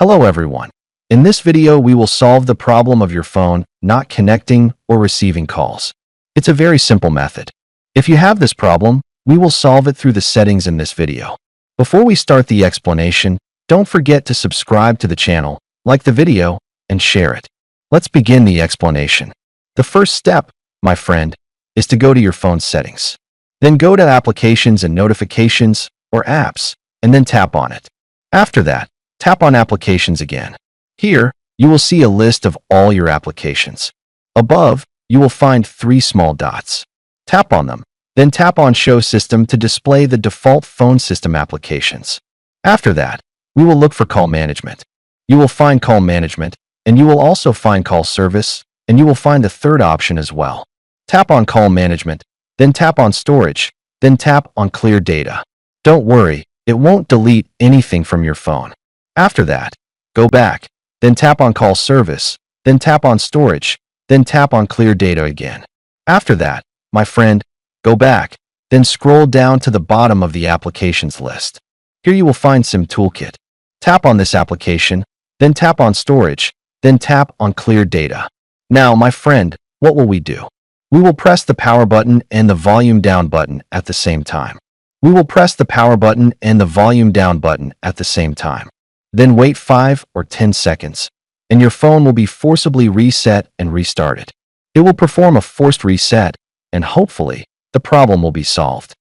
Hello everyone. In this video, we will solve the problem of your phone not connecting or receiving calls. It's a very simple method. If you have this problem, we will solve it through the settings in this video. Before we start the explanation, don't forget to subscribe to the channel, like the video, and share it. Let's begin the explanation. The first step, my friend, is to go to your phone's settings. Then go to Applications and Notifications, or Apps, and then tap on it. After that, tap on Applications again. Here, you will see a list of all your applications. Above, you will find 3 small dots. Tap on them, then tap on Show System to display the default phone system applications. After that, we will look for Call Management. You will find Call Management, and you will also find Call Service, and you will find a third option as well. Tap on Call Management, then tap on Storage, then tap on Clear Data. Don't worry, it won't delete anything from your phone. After that, go back, then tap on Call Service, then tap on Storage, then tap on Clear Data again. After that, my friend, go back, then scroll down to the bottom of the applications list. Here you will find SIM Toolkit. Tap on this application, then tap on Storage, then tap on Clear Data. Now, my friend, what will we do? We will press the power button and the volume down button at the same time. We will press the power button and the volume down button at the same time. Then wait 5 or 10 seconds, and your phone will be forcibly reset and restarted. It will perform a forced reset, and hopefully, the problem will be solved.